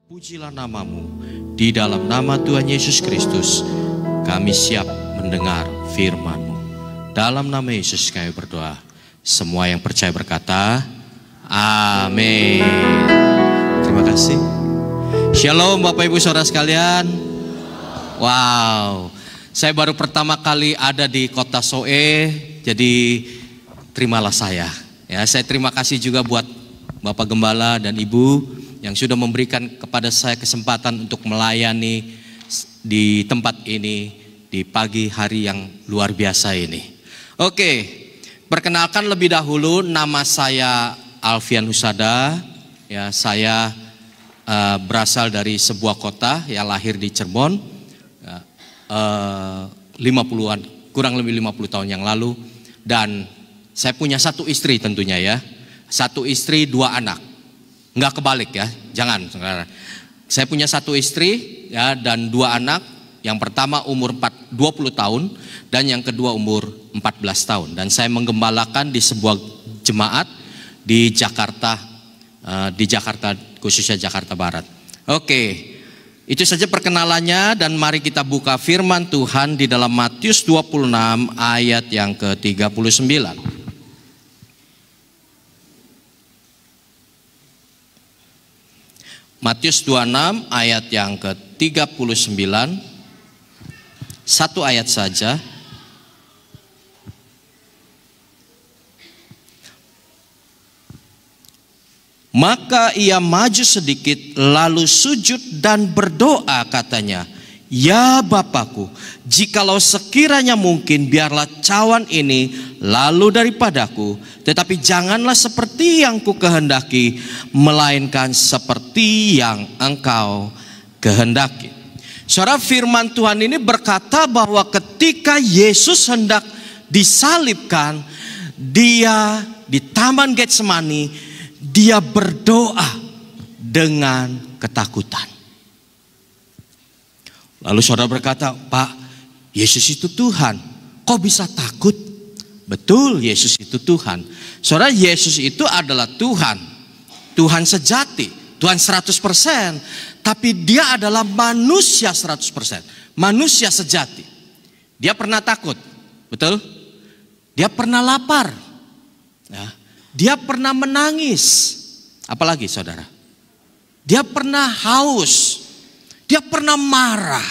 Pujilah namamu, di dalam nama Tuhan Yesus Kristus, kami siap mendengar firman-Mu. Dalam nama Yesus kami berdoa. Semua yang percaya berkata, amin. Terima kasih. Shalom Bapak Ibu Saudara sekalian. Wow, saya baru pertama kali ada di kota Soe, jadi terimalah saya. Ya, saya terima kasih juga buat Bapak Gembala dan Ibu yang sudah memberikan kepada saya kesempatan untuk melayani di tempat ini di pagi hari yang luar biasa ini. Oke, perkenalkan lebih dahulu, nama saya Alfian Husada. Ya, saya berasal dari sebuah kota, ya, lahir di Cirebon, 50-an, kurang lebih 50 tahun yang lalu. Dan saya punya satu istri tentunya, ya, satu istri dua anak. Enggak kebalik, ya, jangan. Saya punya satu istri, ya, dan dua anak. Yang pertama umur 20 tahun dan yang kedua umur 14 tahun. Dan saya menggembalakan di sebuah jemaat di Jakarta, khususnya Jakarta Barat. Oke, itu saja perkenalannya, dan mari kita buka firman Tuhan di dalam Matius 26 ayat yang ke-39. Matius 26 ayat yang ke-39, satu ayat saja. Maka ia maju sedikit lalu sujud dan berdoa, katanya, ya Bapakku, jikalau sekiranya mungkin biarlah cawan ini lalu daripadaku, tetapi janganlah seperti yang ku kehendaki, melainkan seperti yang Engkau kehendaki. Saudara, firman Tuhan ini berkata bahwa ketika Yesus hendak disalibkan, dia di Taman Getsemani, dia berdoa dengan ketakutan. Lalu saudara berkata, Pak, Yesus itu Tuhan, kok bisa takut? Betul, Yesus itu Tuhan. Saudara, Yesus itu adalah Tuhan, Tuhan sejati, Tuhan 100%. Tapi dia adalah manusia 100%, manusia sejati. Dia pernah takut, betul? Dia pernah lapar, ya. Dia pernah menangis. Apalagi saudara? Dia pernah haus. Dia pernah marah.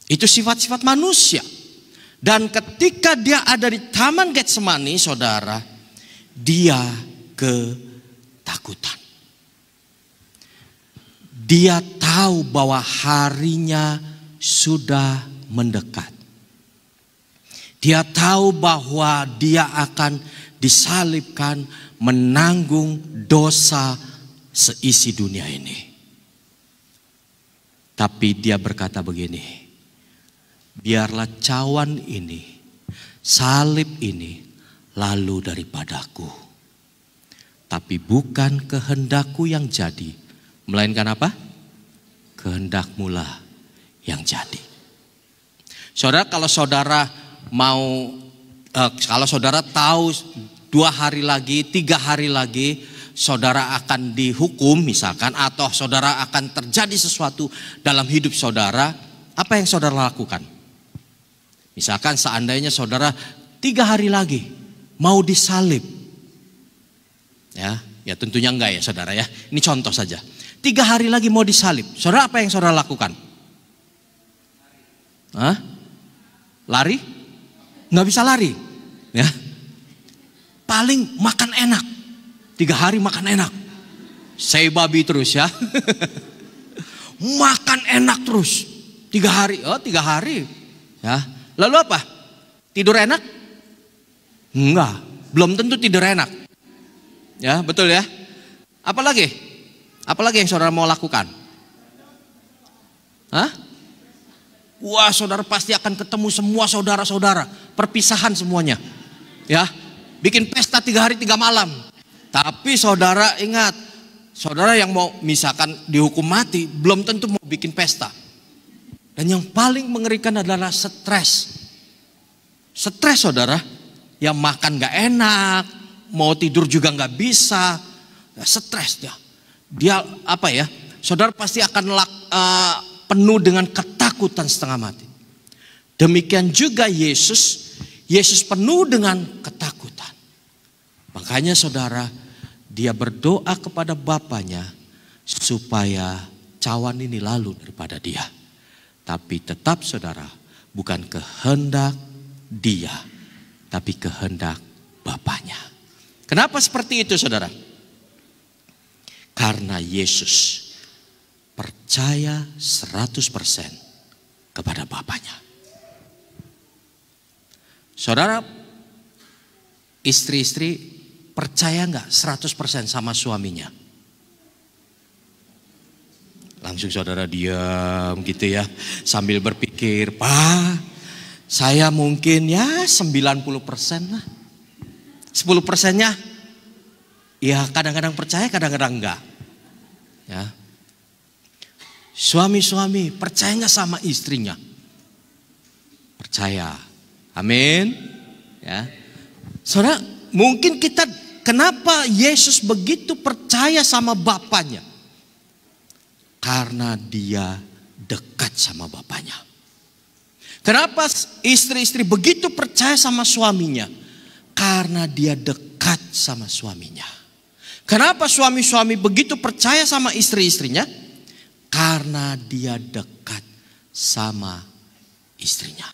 Itu sifat-sifat manusia. Dan ketika dia ada di Taman Getsemani, saudara, dia ketakutan. Dia tahu bahwa harinya sudah mendekat. Dia tahu bahwa dia akan disalibkan, menanggung dosa seisi dunia ini. Tapi dia berkata begini, biarlah cawan ini, salib ini lalu daripadaku, tapi bukan kehendakku yang jadi, melainkan apa? Kehendakmulah yang jadi. Saudara, kalau saudara mau, kalau saudara tahu 2 hari lagi, 3 hari lagi saudara akan dihukum misalkan, atau saudara akan terjadi sesuatu dalam hidup saudara, apa yang saudara lakukan? Misalkan seandainya saudara 3 hari lagi mau disalib, ya tentunya enggak ya saudara, ya. Ini contoh saja. 3 hari lagi mau disalib, saudara apa yang saudara lakukan? Hah? Lari? Nggak bisa lari, ya. Paling makan enak, 3 hari makan enak, saya babi terus, ya. Makan enak terus 3 hari, 3 hari, ya. Lalu apa? Tidur enak? Enggak, belum tentu tidur enak, ya, betul ya. Apalagi yang saudara mau lakukan? Hah? Wah, saudara pasti akan ketemu semua saudara-saudara, perpisahan semuanya, ya. Bikin pesta 3 hari 3 malam. Tapi saudara ingat, saudara yang mau misalkan dihukum mati belum tentu mau bikin pesta. Dan yang paling mengerikan adalah stres. Stres saudara, yang makan gak enak, mau tidur juga gak bisa, stres dia. Dia apa ya? saudara pasti akan penuh dengan ketakutan setengah mati. Demikian juga Yesus penuh dengan ketakutan. Makanya saudara, dia berdoa kepada Bapanya supaya cawan ini lalu daripada dia. Tapi tetap saudara, bukan kehendak dia, tapi kehendak Bapanya. Kenapa seperti itu saudara? Karena Yesus percaya 100% kepada Bapanya. Saudara, istri-istri percaya nggak 100% sama suaminya? Langsung saudara diam gitu ya, sambil berpikir, Pak, saya mungkin ya 90% lah. 10%-nya ya kadang-kadang percaya, kadang-kadang enggak. Ya. Suami-suami percaya nggak sama istrinya? Percaya. Amin. Ya. Saudara, mungkin kenapa Yesus begitu percaya sama Bapanya? Karena dia dekat sama Bapanya. Kenapa istri-istri begitu percaya sama suaminya? Karena dia dekat sama suaminya. Kenapa suami-suami begitu percaya sama istri-istrinya? Karena dia dekat sama istrinya.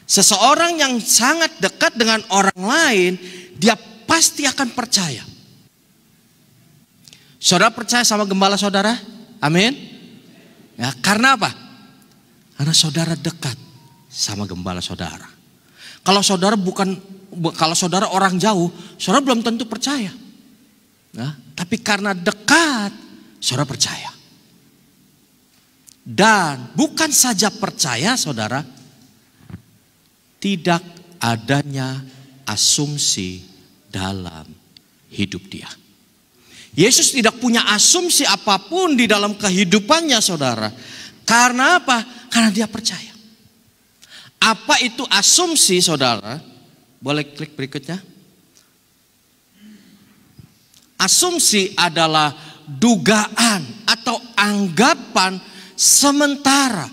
Seseorang yang sangat dekat dengan orang lain, dia pasti akan percaya. Saudara percaya sama gembala saudara? Amin. Ya, karena apa? Karena saudara dekat sama gembala saudara. Kalau saudara orang jauh, saudara belum tentu percaya. Ya, tapi karena dekat, saudara percaya. Dan bukan saja percaya saudara, tidak adanya asumsi dalam hidup dia. Yesus tidak punya asumsi apapun di dalam kehidupannya saudara. Karena apa? Karena dia percaya. Apa itu asumsi saudara? Boleh klik berikutnya. Asumsi adalah dugaan atau anggapan sementara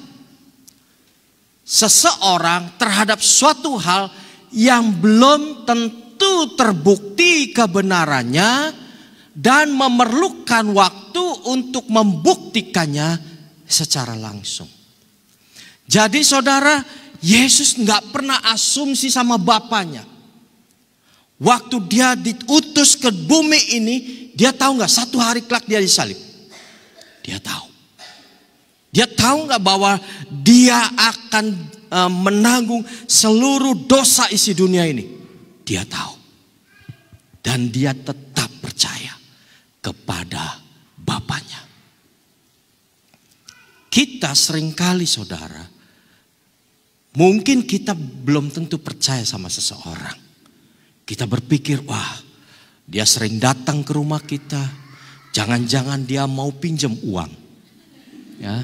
seseorang terhadap suatu hal yang belum tentu terbukti kebenarannya dan memerlukan waktu untuk membuktikannya secara langsung. Jadi saudara, Yesus nggak pernah asumsi sama Bapanya. Waktu dia diutus ke bumi ini, dia tahu nggak 1 hari kelak dia disalib? Dia tahu. Dia tahu nggak bahwa dia akan menanggung seluruh dosa isi dunia ini? Dia tahu. Dan dia tetap percaya kepada Bapanya. Kita seringkali saudara, mungkin kita belum tentu percaya sama seseorang. Kita berpikir, wah dia sering datang ke rumah kita. Jangan-jangan dia mau pinjam uang. Ya.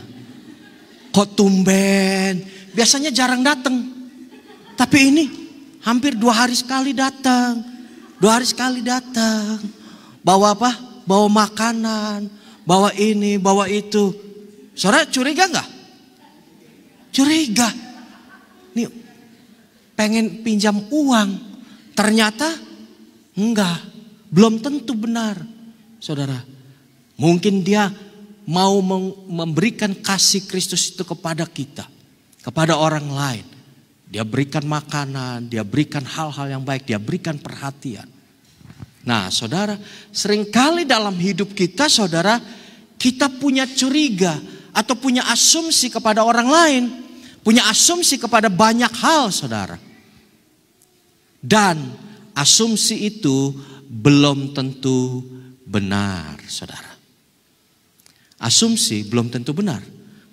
Kok tumben? Biasanya jarang datang. Tapi ini hampir 2 hari sekali datang. 2 hari sekali datang. Bawa apa? Bawa makanan, bawa ini, bawa itu. Saudara curiga nggak? Curiga. Nih pengen pinjam uang, ternyata enggak, belum tentu benar. Saudara, mungkin dia mau memberikan kasih Kristus itu kepada kita, kepada orang lain. Dia berikan makanan, dia berikan hal-hal yang baik, dia berikan perhatian. Nah saudara, seringkali dalam hidup kita saudara, kita punya curiga atau punya asumsi kepada orang lain. Punya asumsi kepada banyak hal saudara. Dan asumsi itu belum tentu benar saudara. Asumsi belum tentu benar.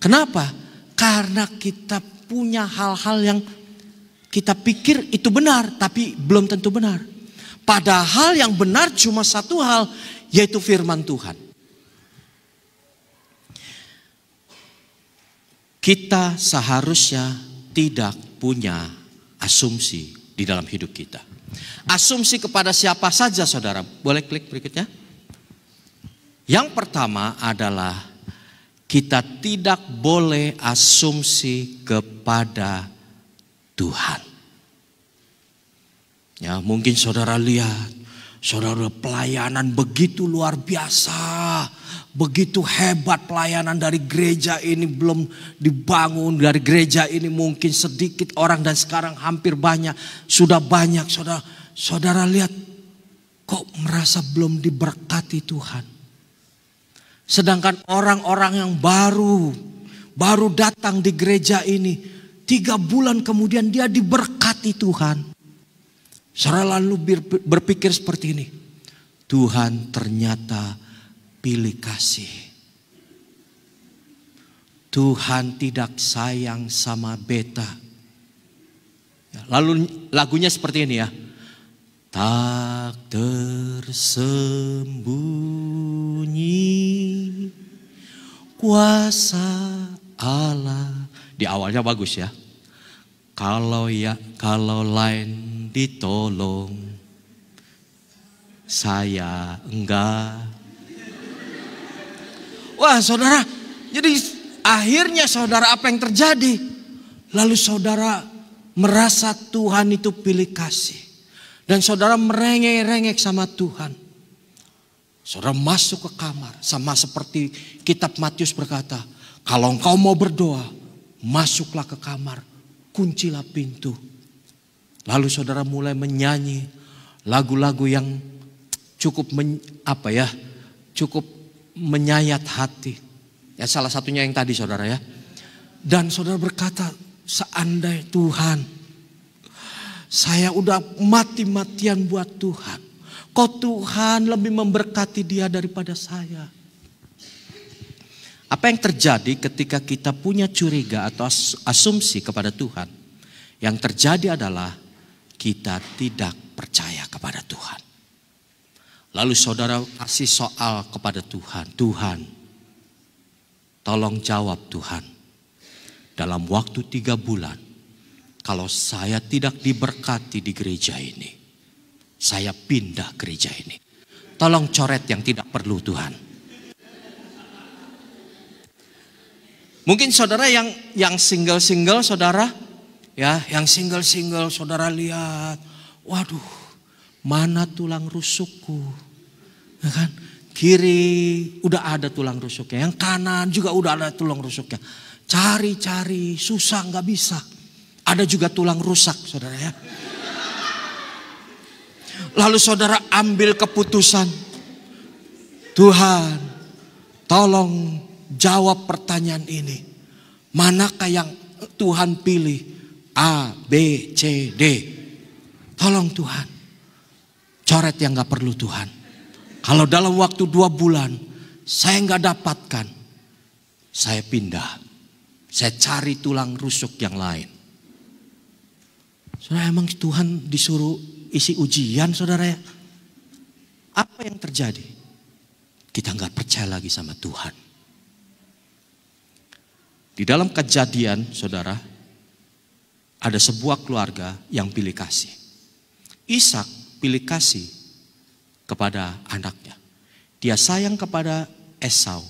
Kenapa? Karena kita punya hal-hal yang kita pikir itu benar tapi belum tentu benar. Padahal yang benar cuma satu hal, yaitu firman Tuhan. Kita seharusnya tidak punya asumsi di dalam hidup kita. Asumsi kepada siapa saja saudara. Boleh klik berikutnya. Yang pertama adalah kita tidak boleh asumsi kepada Tuhan. Ya, mungkin saudara lihat, saudara pelayanan begitu luar biasa, begitu hebat pelayanan dari gereja ini belum dibangun, dari gereja ini mungkin sedikit orang dan sekarang hampir banyak, sudah banyak saudara. Saudara lihat kok merasa belum diberkati Tuhan. Sedangkan orang-orang yang baru datang di gereja ini, 3 bulan kemudian dia diberkati Tuhan. Saudara lalu berpikir seperti ini, Tuhan ternyata pilih kasih. Tuhan tidak sayang sama beta. Lalu lagunya seperti ini ya. Tak tersembunyi kuasa Allah. Di awalnya bagus ya. Kalau lain ditolong, saya enggak. Wah saudara, jadi akhirnya saudara apa yang terjadi? Lalu saudara merasa Tuhan itu pilih kasih. Dan saudara merengek-rengek sama Tuhan. Saudara masuk ke kamar, sama seperti kitab Matius berkata, kalau engkau mau berdoa, masuklah ke kamar, kuncilah pintu. Lalu saudara mulai menyanyi lagu-lagu yang cukup cukup menyayat hati. Ya salah satunya yang tadi saudara ya. Dan saudara berkata, seandainya Tuhan, saya udah mati-matian buat Tuhan. Kok Tuhan lebih memberkati dia daripada saya? Apa yang terjadi ketika kita punya curiga atau asumsi kepada Tuhan? Yang terjadi adalah kita tidak percaya kepada Tuhan. Lalu saudara kasih soal kepada Tuhan. Tuhan, tolong jawab Tuhan. Dalam waktu 3 bulan, kalau saya tidak diberkati di gereja ini, saya pindah gereja ini. Tolong coret yang tidak perlu Tuhan. Mungkin saudara yang single-single saudara, ya, yang single-single saudara lihat, waduh, mana tulang rusukku, ya kan? Kiri udah ada tulang rusuknya, yang kanan juga udah ada tulang rusuknya. Cari-cari susah nggak bisa. Ada juga tulang rusak saudara ya. Lalu saudara ambil keputusan, Tuhan, tolong jawab pertanyaan ini. Manakah yang Tuhan pilih? A, B, C, D. Tolong Tuhan, coret yang gak perlu Tuhan. Kalau dalam waktu 2 bulan saya gak dapatkan, saya pindah. Saya cari tulang rusuk yang lain. Saudara, emang Tuhan disuruh isi ujian saudara ya? Apa yang terjadi? Kita gak percaya lagi sama Tuhan. Di dalam Kejadian saudara, ada sebuah keluarga yang pilih kasih. Ishak pilih kasih kepada anaknya. Dia sayang kepada Esau,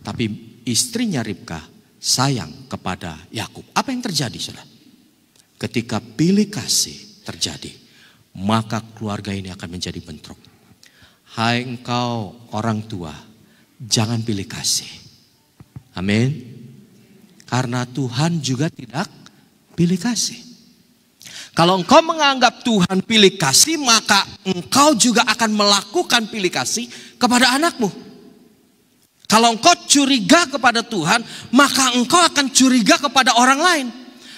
tapi istrinya Ribka sayang kepada Yakub. Apa yang terjadi saudara? Ketika pilih kasih terjadi, maka keluarga ini akan menjadi bentrok. Hai engkau orang tua, jangan pilih kasih. Amin. Karena Tuhan juga tidak pilih kasih. Kalau engkau menganggap Tuhan pilih kasih, maka engkau juga akan melakukan pilih kasih kepada anakmu. Kalau engkau curiga kepada Tuhan, maka engkau akan curiga kepada orang lain.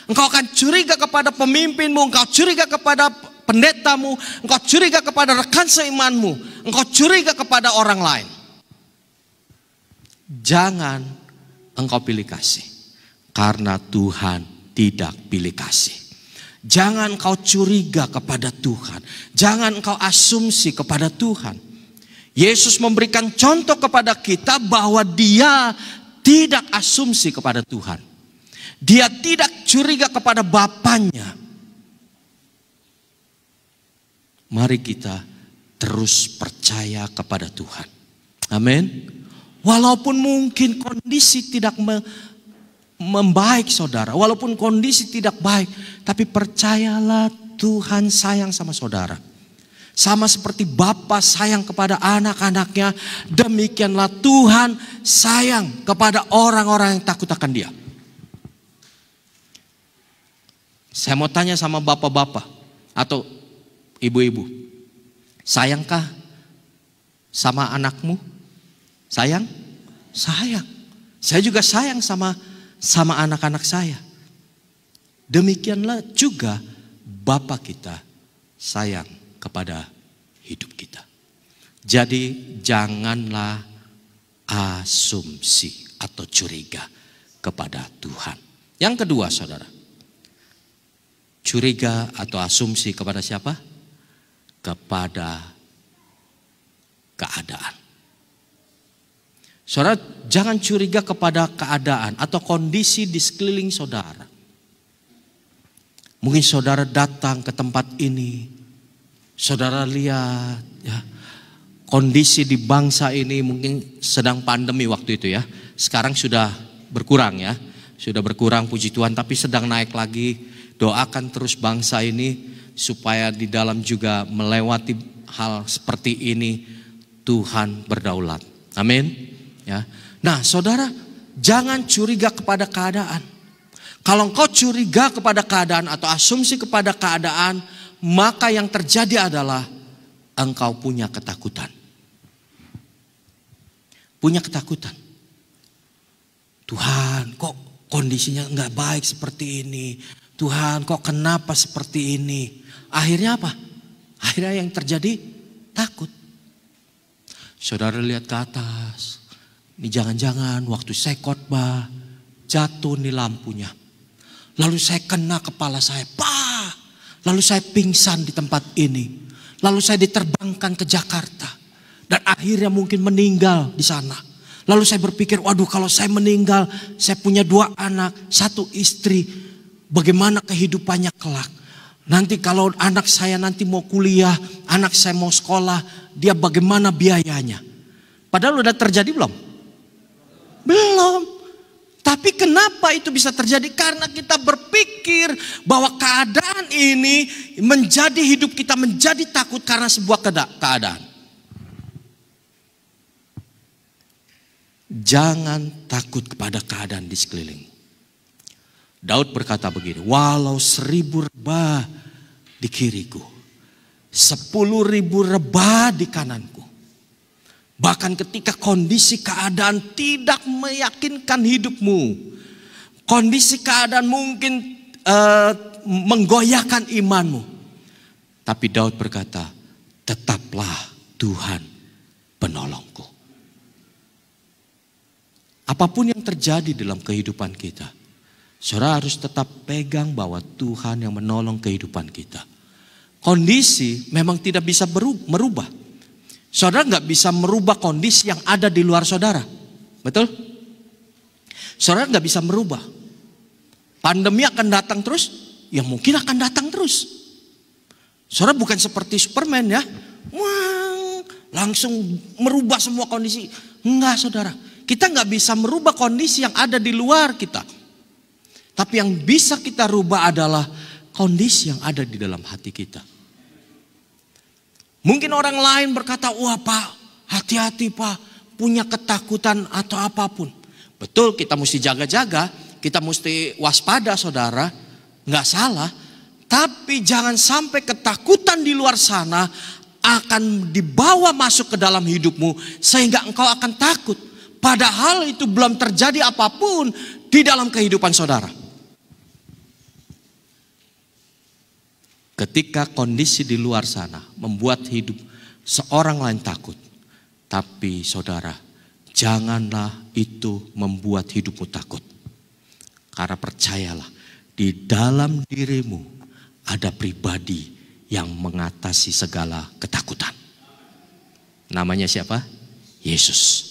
Engkau akan curiga kepada pemimpinmu, engkau curiga kepada pendetamu, engkau curiga kepada rekan seimanmu, engkau curiga kepada orang lain. Jangan engkau pilih kasih. Karena Tuhan tidak pilih kasih. Jangan kau curiga kepada Tuhan. Jangan kau asumsi kepada Tuhan. Yesus memberikan contoh kepada kita bahwa dia tidak asumsi kepada Tuhan. Dia tidak curiga kepada Bapaknya. Mari kita terus percaya kepada Tuhan. Amin. Walaupun mungkin kondisi tidak membaik saudara, walaupun kondisi tidak baik, tapi percayalah Tuhan sayang sama saudara. Sama seperti Bapa sayang kepada anak-anaknya, demikianlah Tuhan sayang kepada orang-orang yang takut akan Dia. Saya mau tanya sama bapak-bapak atau ibu-ibu, sayangkah sama anakmu? Sayang? Sayang. Saya juga sayang sama anak-anak saya. Demikianlah juga Bapa kita sayang kepada hidup kita. Jadi janganlah asumsi atau curiga kepada Tuhan. Yang kedua saudara, curiga atau asumsi kepada siapa? Kepada keadaan. Saudara, jangan curiga kepada keadaan atau kondisi di sekeliling saudara. Mungkin saudara datang ke tempat ini, saudara lihat ya, kondisi di bangsa ini mungkin sedang pandemi waktu itu ya. Sekarang sudah berkurang ya. Sudah berkurang puji Tuhan, tapi sedang naik lagi. Doakan terus bangsa ini supaya di dalam juga melewati hal seperti ini Tuhan berdaulat. Amin. Ya. Nah, saudara, jangan curiga kepada keadaan. Kalau engkau curiga kepada keadaan atau asumsi kepada keadaan, maka yang terjadi adalah engkau punya ketakutan. Punya ketakutan. Tuhan, kok kondisinya enggak baik seperti ini? Tuhan, kok kenapa seperti ini? Akhirnya apa? Akhirnya yang terjadi takut. Saudara lihat ke atas. Ini jangan-jangan waktu saya khotbah jatuh nih lampunya. Lalu saya kena kepala saya. Pak! Lalu saya pingsan di tempat ini. Lalu saya diterbangkan ke Jakarta. Dan akhirnya mungkin meninggal di sana. Lalu saya berpikir, waduh kalau saya meninggal, saya punya 2 anak, 1 istri. Bagaimana kehidupannya kelak? Nanti kalau anak saya nanti mau kuliah, anak saya mau sekolah, dia bagaimana biayanya? Padahal udah terjadi belum? Belum. Tapi kenapa itu bisa terjadi? Karena kita berpikir bahwa keadaan ini menjadi hidup kita menjadi takut karena sebuah keadaan. Jangan takut kepada keadaan di sekeliling. Daud berkata begini, walau 1000 rebah di kiriku, 10.000 rebah di kananku. Bahkan ketika kondisi keadaan tidak meyakinkan hidupmu, kondisi keadaan mungkin menggoyahkan imanmu. Tapi Daud berkata, tetaplah Tuhan penolongku. Apapun yang terjadi dalam kehidupan kita, saudara harus tetap pegang bahwa Tuhan yang menolong kehidupan kita. Kondisi memang tidak bisa merubah. Saudara nggak bisa merubah kondisi yang ada di luar saudara. Betul? Saudara nggak bisa merubah. Pandemi akan datang terus, ya mungkin akan datang terus. Saudara bukan seperti Superman ya. Wah, langsung merubah semua kondisi. Enggak saudara. Kita nggak bisa merubah kondisi yang ada di luar kita. Tapi yang bisa kita rubah adalah kondisi yang ada di dalam hati kita. Mungkin orang lain berkata, wah Pak, hati-hati Pak, punya ketakutan atau apapun. Betul, kita mesti jaga-jaga, kita mesti waspada saudara, nggak salah. Tapi jangan sampai ketakutan di luar sana akan dibawa masuk ke dalam hidupmu sehingga engkau akan takut. Padahal itu belum terjadi apapun di dalam kehidupan saudara. Ketika kondisi di luar sana membuat hidup seorang lain takut. Tapi saudara, janganlah itu membuat hidupmu takut. Karena percayalah, di dalam dirimu ada pribadi yang mengatasi segala ketakutan. Namanya siapa? Yesus.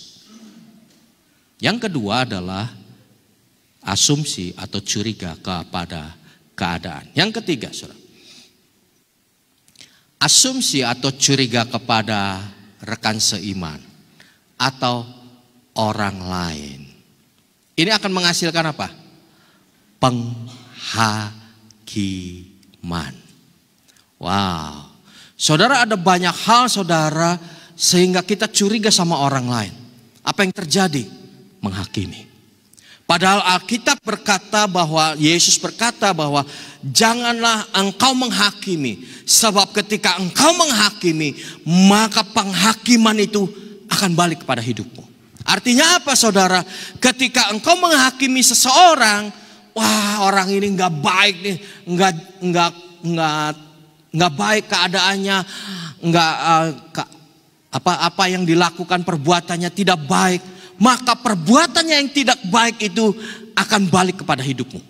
Yang kedua adalah asumsi atau curiga kepada keadaan. Yang ketiga, saudara. Asumsi atau curiga kepada rekan seiman atau orang lain. Ini akan menghasilkan apa? Penghakiman. Wow. Saudara, ada banyak hal saudara sehingga kita curiga sama orang lain. Apa yang terjadi? Menghakimi. Padahal Alkitab berkata bahwa, Yesus berkata bahwa janganlah engkau menghakimi. Sebab ketika engkau menghakimi, maka penghakiman itu akan balik kepada hidupmu. Artinya apa saudara? Ketika engkau menghakimi seseorang, wah orang ini nggak baik nih, nggak baik keadaannya, apa yang dilakukan perbuatannya tidak baik, maka perbuatannya yang tidak baik itu akan balik kepada hidupmu.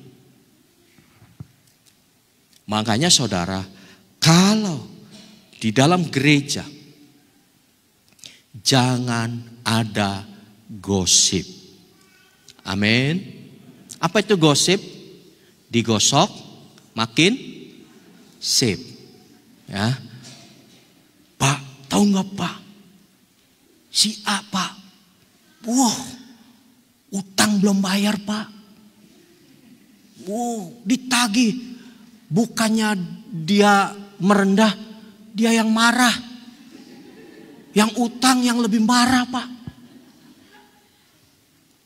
Makanya saudara, kalau di dalam gereja jangan ada gosip. Amin. Apa itu gosip? Digosok makin sip. Ya. Pak, tahu nggak Pak? Si A Pak, wow, utang belum bayar Pak. Wow, ditagih. Bukannya dia merendah, dia yang marah. Yang utang yang lebih marah Pak.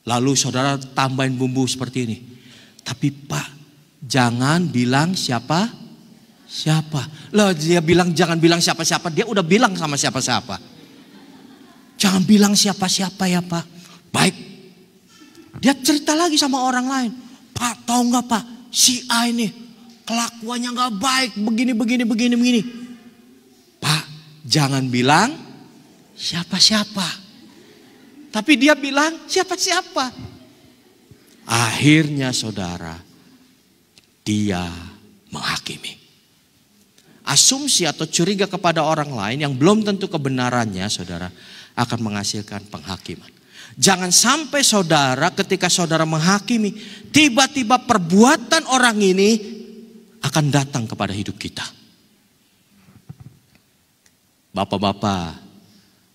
Lalu saudara tambahin bumbu seperti ini. Tapi Pak, jangan bilang siapa. Loh, dia bilang jangan bilang siapa-siapa. Dia udah bilang sama siapa-siapa. Jangan bilang siapa-siapa ya Pak. Baik. Dia cerita lagi sama orang lain. Pak, tahu nggak Pak? Si A ini kelakuannya nggak baik. Begini. Pak, jangan bilang siapa-siapa. Tapi dia bilang siapa-siapa. Akhirnya saudara, dia menghakimi. Asumsi atau curiga kepada orang lain yang belum tentu kebenarannya saudara akan menghasilkan penghakiman. Jangan sampai saudara ketika saudara menghakimi, tiba-tiba perbuatan orang ini akan datang kepada hidup kita. Bapak-bapak,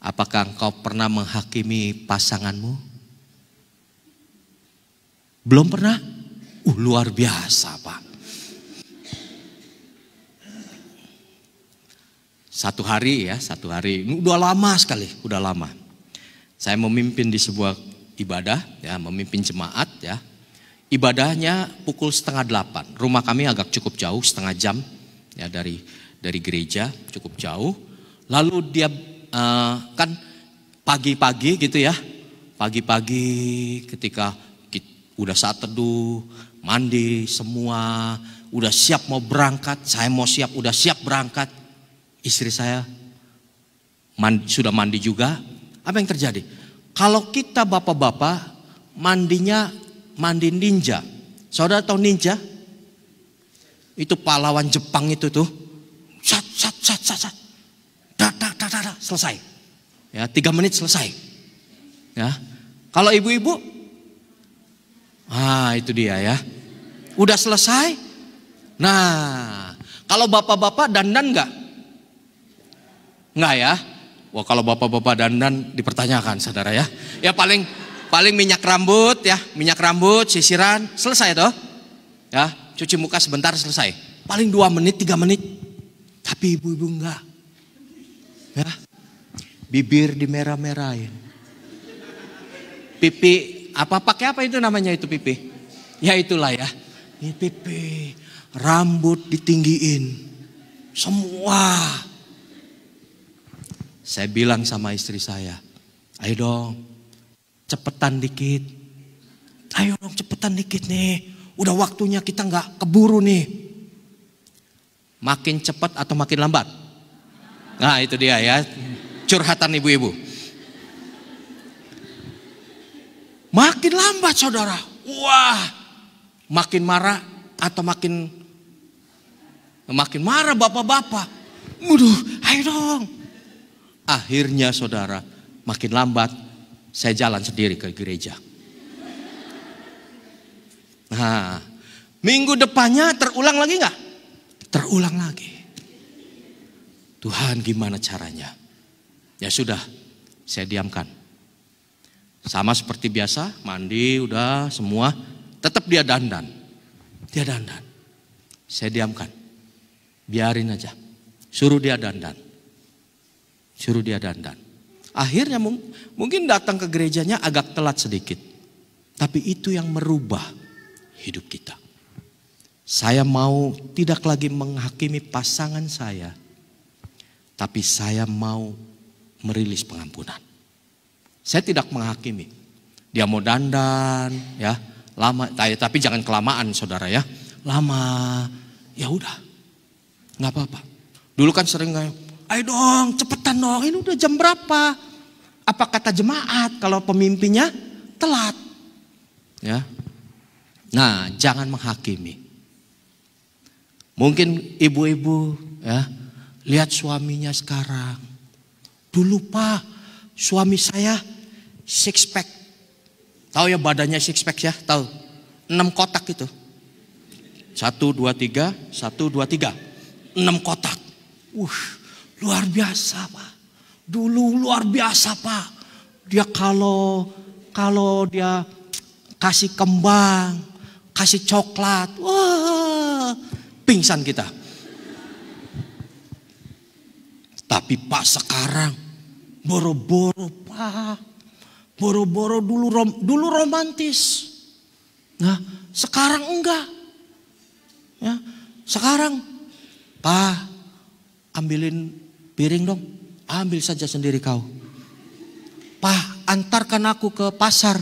apakah engkau pernah menghakimi pasanganmu? Belum pernah? Luar biasa Pak. Satu hari, ini udah lama sekali, udah lama. Saya memimpin di sebuah ibadah, ya, memimpin jemaat, ya. Ibadahnya pukul 7:30. Rumah kami agak cukup jauh, setengah jam, ya dari gereja, cukup jauh. Lalu dia kan pagi-pagi gitu ya, pagi-pagi ketika udah saat teduh, mandi semua, udah siap mau berangkat, saya mau siap, udah siap berangkat. Istri saya sudah mandi juga. Apa yang terjadi? Kalau kita bapak-bapak mandinya mandi ninja. Saudara tahu ninja? Itu pahlawan Jepang itu tuh. Sat. Selesai. Ya, 3 menit selesai. Ya. Kalau ibu-ibu, itu dia ya. Udah selesai. Nah, kalau bapak-bapak dandan enggak? Enggak ya? Wah, kalau bapak-bapak dandan dipertanyakan saudara ya. Ya paling minyak rambut ya, sisiran, selesai toh. Ya, cuci muka sebentar selesai. Paling 2 menit, 3 menit. Tapi ibu-ibu enggak. Ya. Bibir dimerah-merahin. Pipi, pakai apa itu namanya itu pipi? Ya itulah ya. Ini pipi, rambut ditinggiin. Semua. Saya bilang sama istri saya, ayo dong, cepetan dikit. Ayo dong cepetan dikit nih. Udah waktunya kita nggak keburu nih. Makin cepat atau makin lambat? Nah itu dia ya, curhatan ibu-ibu. Makin lambat saudara. Wah, makin marah atau makin marah bapak-bapak. Waduh, ayo dong. Akhirnya saudara, makin lambat saya jalan sendiri ke gereja. Nah, minggu depannya terulang lagi nggak? Terulang lagi. Tuhan gimana caranya? Ya sudah, saya diamkan. Sama seperti biasa, mandi udah semua, tetap dia dandan. Dia dandan. Saya diamkan. Biarin aja. Suruh dia dandan. Suruh dia dandan. Akhirnya mungkin datang ke gerejanya agak telat sedikit. Tapi itu yang merubah hidup kita. Saya mau tidak lagi menghakimi pasangan saya. Tapi saya mau merilis pengampunan. Saya tidak menghakimi. Dia mau dandan, ya, lama. Tapi jangan kelamaan, saudara ya. Lama, ya udah, nggak apa-apa. Dulu kan sering kayak, ayo dong, cepetan dong. Ini udah jam berapa? Apa kata jemaat kalau pemimpinnya telat? Ya, nah jangan menghakimi. Mungkin ibu-ibu, ya, lihat suaminya sekarang. Dulu Pak, suami saya six pack. Tahu ya badannya six pack ya? Tahu? 6 kotak itu. 1, 2, 3, 1, 2, 3. 6 kotak. Luar biasa Pak. Dulu luar biasa Pak. Dia kalau dia kasih kembang, kasih coklat, wah, pingsan kita. Tapi Pak sekarang boro-boro Pak. Boro-boro dulu romantis. Nah, sekarang enggak. Ya, sekarang Pak, ambilin piring dong. Ambil saja sendiri kau. Pak, antarkan aku ke pasar.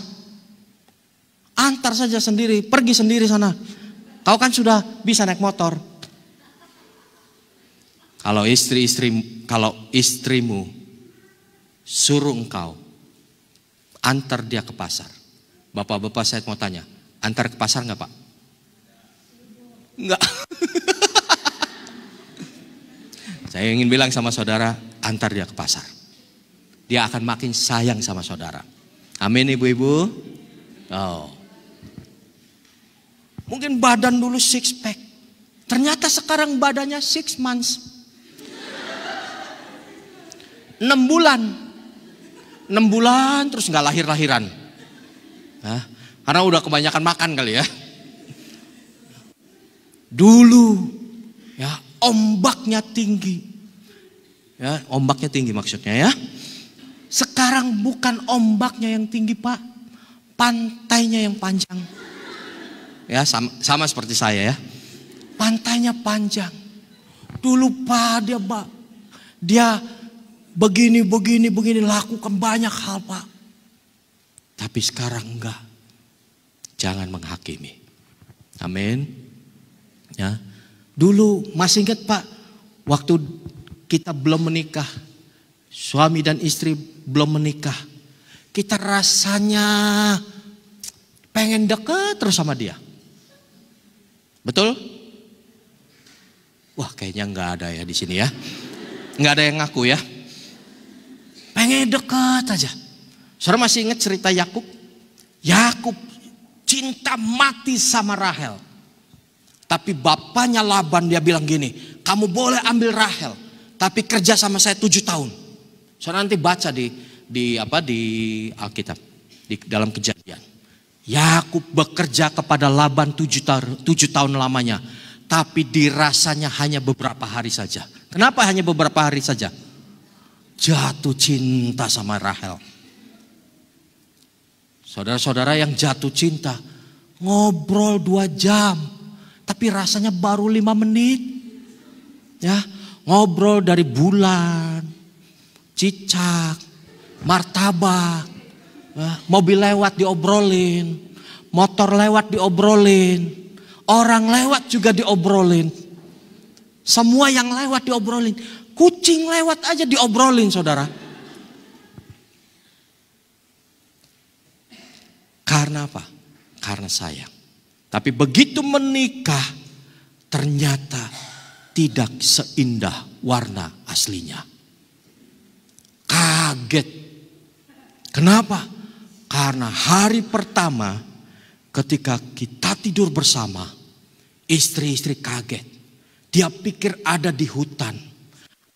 Antar saja sendiri, pergi sendiri sana. Kau kan sudah bisa naik motor. Kalau istrimu suruh engkau antar dia ke pasar. Bapak-bapak saya mau tanya, antar ke pasar enggak Pak? Enggak. Saya ingin bilang sama saudara, antar dia ke pasar. Dia akan makin sayang sama saudara. Amin ibu-ibu. Oh. Mungkin badan dulu 6 pack. Ternyata sekarang badannya 6 months. 6 bulan. 6 bulan terus gak lahir-lahiran. Nah, karena udah kebanyakan makan kali ya. Dulu ya ombaknya tinggi. Ya, ombaknya tinggi maksudnya ya. Sekarang bukan ombaknya yang tinggi Pak. Pantainya yang panjang. Ya, sama seperti saya ya. Pantainya panjang. Dulu Pak dia begini lakukan banyak hal Pak. Tapi sekarang enggak. Jangan menghakimi. Amin. Ya. Dulu masih ingat Pak, waktu kita belum menikah, suami dan istri belum menikah, kita rasanya pengen deket terus sama dia. Betul? Wah, kayaknya nggak ada ya di sini ya. Nggak ada yang ngaku ya. Pengen deket aja. Saudara masih ingat cerita Yakub? Yakub cinta mati sama Rahel. Tapi bapaknya Laban dia bilang gini, kamu boleh ambil Rahel, tapi kerja sama saya 7 tahun. Saudara nanti baca di Alkitab, di dalam Kejadian. Yakub bekerja kepada Laban 7 tahun lamanya. Tapi dirasanya hanya beberapa hari saja. Kenapa hanya beberapa hari saja? Jatuh cinta sama Rahel. Saudara-saudara yang jatuh cinta, ngobrol 2 jam. Tapi rasanya baru 5 menit. Ya, ngobrol dari bulan, cicak, martabak. Mobil lewat diobrolin, motor lewat diobrolin, orang lewat juga diobrolin. Semua yang lewat diobrolin, kucing lewat aja diobrolin saudara. Karena apa? Karena sayang. Tapi begitu menikah ternyata tidak seindah warna aslinya. Kaget. Kenapa? Karena hari pertama ketika kita tidur bersama, istri-istri kaget. Dia pikir ada di hutan.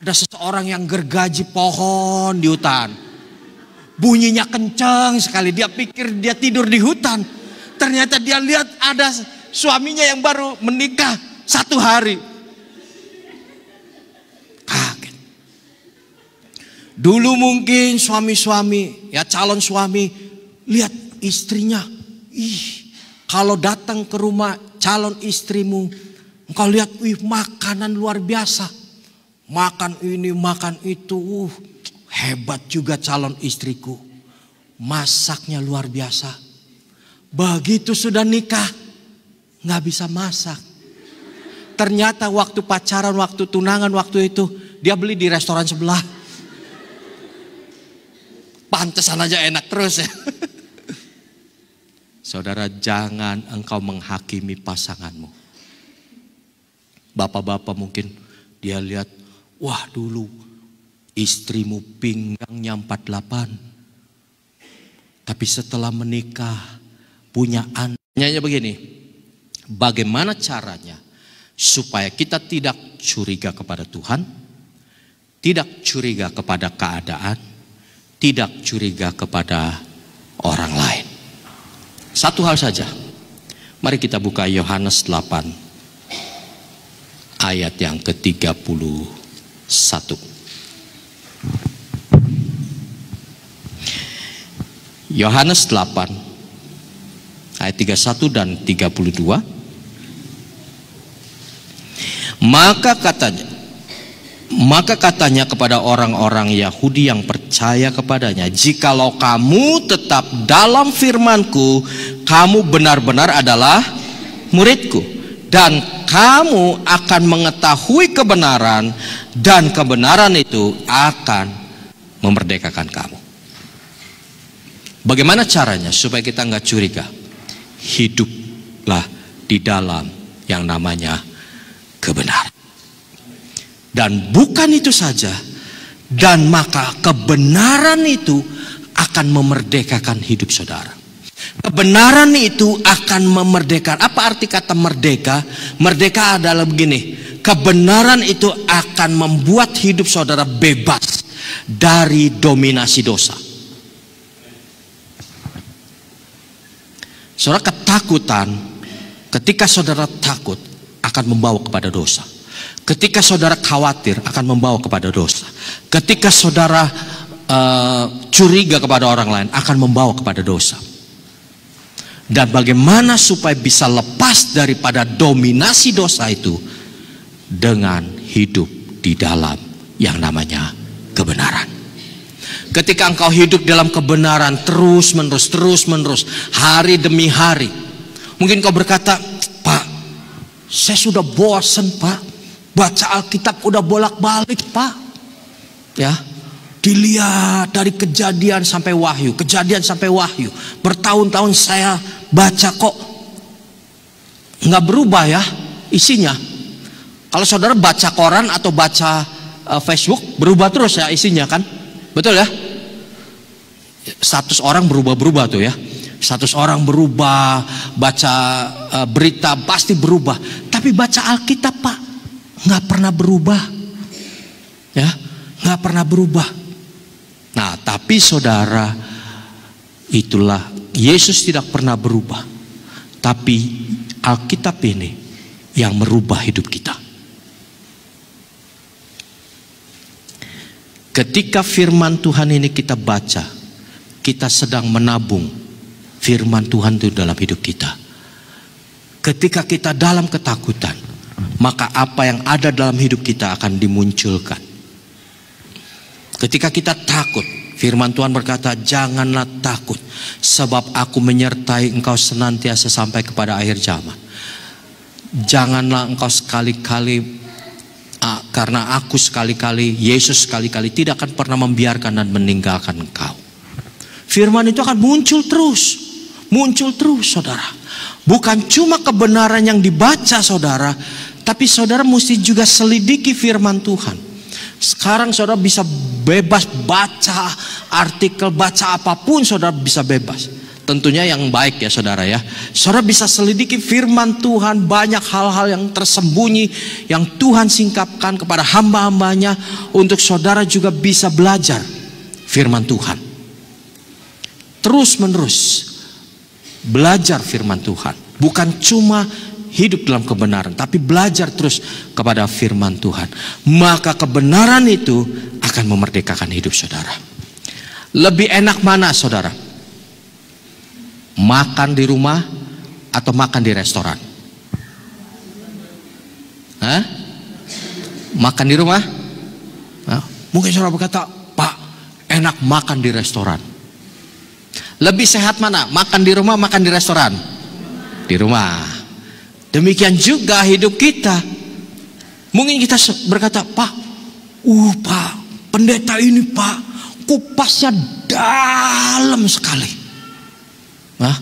Ada seseorang yang gergaji pohon di hutan. Bunyinya kencang sekali. Dia pikir dia tidur di hutan. Ternyata dia lihat ada suaminya yang baru menikah 1 hari. Kaget. Dulu mungkin suami-suami, ya calon suami, lihat istrinya. Kalau datang ke rumah calon istrimu, engkau lihat, makanan luar biasa. Makan ini, makan itu. Hebat juga calon istriku. Masaknya luar biasa. Begitu sudah nikah, nggak bisa masak. Ternyata waktu pacaran, waktu tunangan, waktu itu dia beli di restoran sebelah. Pantesan aja enak terus ya. Saudara, jangan engkau menghakimi pasanganmu. Bapak-bapak mungkin dia lihat, wah dulu istrimu pinggangnya 48. Tapi setelah menikah, punya anaknya begini. Bagaimana caranya supaya kita tidak curiga kepada Tuhan, tidak curiga kepada keadaan, tidak curiga kepada orang lain? Satu hal saja. Mari kita buka Yohanes 8 ayat yang ke-31. Yohanes 8 ayat 31 dan 32. Maka katanya kepada orang-orang Yahudi yang percaya kepadanya, jikalau kamu tetap dalam firman-Ku, kamu benar-benar adalah murid-Ku, dan kamu akan mengetahui kebenaran, dan kebenaran itu akan memerdekakan kamu. Bagaimana caranya supaya kita nggak curiga? Hiduplah di dalam yang namanya kebenaran. Dan bukan itu saja, dan maka kebenaran itu akan memerdekakan hidup saudara. Kebenaran itu akan memerdekakan. Apa arti kata merdeka? Merdeka adalah begini, kebenaran itu akan membuat hidup saudara bebas dari dominasi dosa. Saudara, ketakutan, ketika saudara takut akan membawa kepada dosa. Ketika saudara khawatir akan membawa kepada dosa. Ketika saudara curiga kepada orang lain akan membawa kepada dosa. Dan bagaimana supaya bisa lepas daripada dominasi dosa itu? Dengan hidup di dalam yang namanya kebenaran. Ketika engkau hidup dalam kebenaran terus menerus, hari demi hari. Mungkin kau berkata, Pak, saya sudah bosan Pak, baca Alkitab udah bolak-balik Pak. Ya, dilihat dari kejadian sampai wahyu, bertahun-tahun saya baca kok nggak berubah ya isinya. Kalau saudara baca koran atau baca Facebook, berubah terus ya isinya kan. Betul ya? Status orang berubah-berubah tuh ya. Status orang berubah, baca berita pasti berubah. Tapi baca Alkitab Pak, nggak pernah berubah. Ya, nggak pernah berubah. Nah, tapi saudara, itulah Yesus tidak pernah berubah. Tapi Alkitab ini yang merubah hidup kita. Ketika firman Tuhan ini kita baca, kita sedang menabung firman Tuhan itu dalam hidup kita. Ketika kita dalam ketakutan, maka apa yang ada dalam hidup kita akan dimunculkan. Ketika kita takut, firman Tuhan berkata, janganlah takut, sebab aku menyertai engkau senantiasa sampai kepada akhir zaman. Janganlah engkau sekali-kali, karena aku sekali-kali, Yesus sekali-kali tidak akan pernah membiarkan dan meninggalkan engkau. Firman itu akan muncul terus saudara. Bukan cuma kebenaran yang dibaca saudara, tapi saudara mesti juga selidiki firman Tuhan. Sekarang saudara bisa bebas baca artikel, baca apapun saudara bisa bebas. Tentunya yang baik ya saudara ya. Saudara bisa selidiki firman Tuhan, banyak hal-hal yang tersembunyi yang Tuhan singkapkan kepada hamba-hambanya untuk saudara juga bisa belajar firman Tuhan. terus menerus belajar firman Tuhan. Bukan cuma hidup dalam kebenaran, tapi belajar terus kepada firman Tuhan. Maka kebenaran itu akan memerdekakan hidup saudara. Lebih enak mana saudara? Makan di rumah atau makan di restoran? Hah? Makan di rumah? Nah, mungkin saudara berkata, Pak, enak makan di restoran. Lebih sehat mana? Makan di rumah, makan di restoran? Di rumah. Demikian juga hidup kita. Mungkin kita berkata, Pak, Pak, pendeta ini Pak, kupasnya dalam sekali. Nah,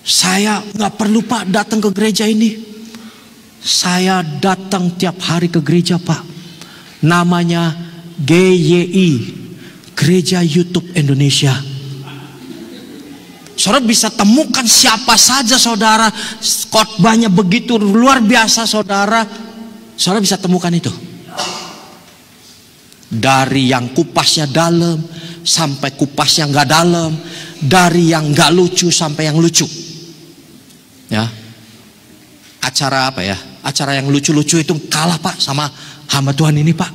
saya nggak perlu Pak datang ke gereja ini. Saya datang tiap hari ke gereja Pak. Namanya GYI, Gereja YouTube Indonesia. Saudara bisa temukan siapa saja saudara, khotbahnya begitu luar biasa saudara. Saudara bisa temukan itu. Dari yang kupasnya dalam sampai kupasnya nggak dalam, dari yang nggak lucu sampai yang lucu. Ya, acara apa ya? Acara yang lucu-lucu itu kalah Pak sama hamba Tuhan ini Pak.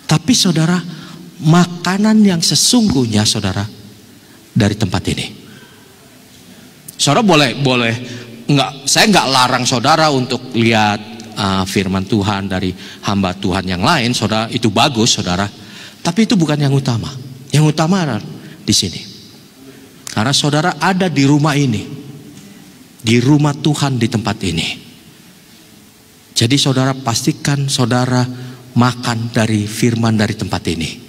Tapi saudara, makanan yang sesungguhnya saudara dari tempat ini. Saudara boleh nggak? Saya nggak larang saudara untuk lihat firman Tuhan dari hamba Tuhan yang lain, saudara, itu bagus saudara. Tapi itu bukan yang utama. Yang utama adalah di sini. Karena saudara ada di rumah ini, di rumah Tuhan di tempat ini. Jadi saudara pastikan saudara makan dari firman dari tempat ini.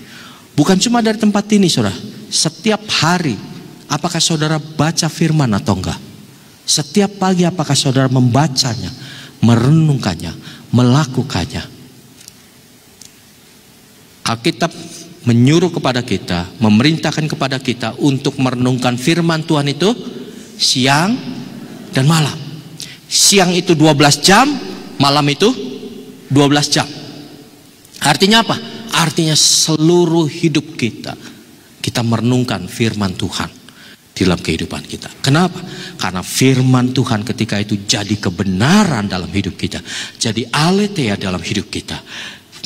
Bukan cuma dari tempat ini saudara. Setiap hari apakah saudara baca firman atau enggak? Setiap pagi apakah saudara membacanya, merenungkannya, melakukannya? Alkitab menyuruh kepada kita, memerintahkan kepada kita untuk merenungkan firman Tuhan itu siang dan malam. Siang itu 12 jam, malam itu 12 jam. Artinya apa? Artinya seluruh hidup kita merenungkan firman Tuhan dalam kehidupan kita. Kenapa? Karena firman Tuhan ketika itu jadi kebenaran dalam hidup kita, jadi aletheia dalam hidup kita,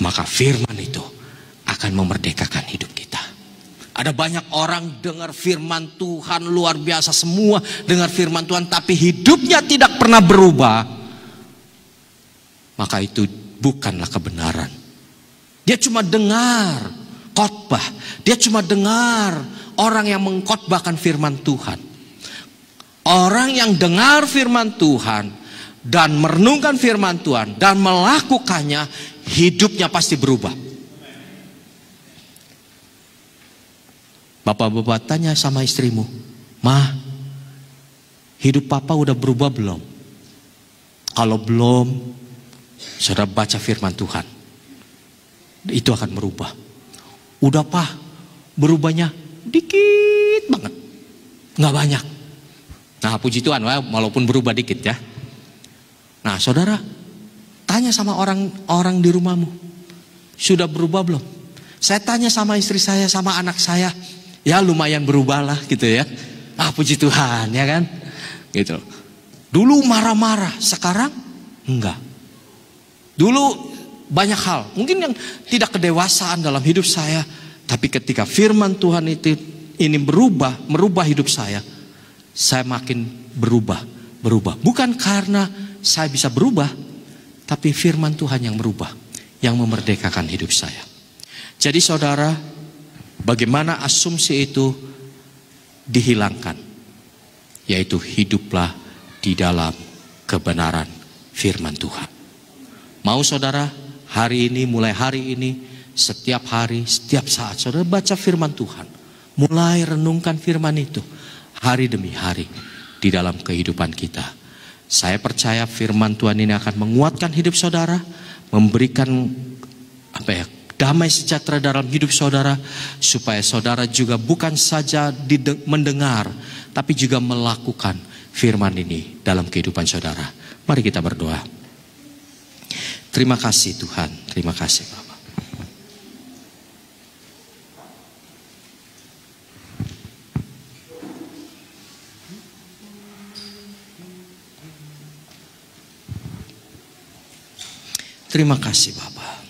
maka firman itu akan memerdekakan hidup kita. Ada banyak orang dengar firman Tuhan luar biasa, semua dengar firman Tuhan, tapi hidupnya tidak pernah berubah. Maka itu bukanlah kebenaran. Dia cuma dengar khotbah, dia cuma dengar orang yang mengkhotbahkan firman Tuhan. Orang yang dengar firman Tuhan dan merenungkan firman Tuhan dan melakukannya, hidupnya pasti berubah. Bapak-bapak tanya sama istrimu, "Ma, hidup papa udah berubah belum?" Kalau belum, saudara baca firman Tuhan. Itu akan berubah. Udah Pak, berubahnya dikit banget, nggak banyak. Nah puji Tuhan, walaupun berubah dikit ya. Nah saudara, tanya sama orang di rumahmu, sudah berubah belum? Saya tanya sama istri saya, sama anak saya, ya lumayan berubah lah gitu ya. Puji Tuhan ya kan, gitu. Dulu marah-marah, sekarang enggak. Dulu banyak hal, mungkin yang tidak kedewasaan dalam hidup saya, tapi ketika firman Tuhan ini merubah hidup saya makin berubah. Bukan karena saya bisa berubah, tapi firman Tuhan yang merubah, yang memerdekakan hidup saya. Jadi saudara, bagaimana asumsi itu dihilangkan? Yaitu hiduplah di dalam kebenaran firman Tuhan. Mau saudara, hari ini, mulai hari ini, setiap hari, setiap saat saudara baca firman Tuhan, mulai renungkan firman itu hari demi hari di dalam kehidupan kita. Saya percaya firman Tuhan ini akan menguatkan hidup saudara, memberikan damai sejahtera dalam hidup saudara, supaya saudara juga bukan saja mendengar, tapi juga melakukan firman ini dalam kehidupan saudara. Mari kita berdoa. Terima kasih Tuhan, terima kasih Bapak. Terima kasih Bapa.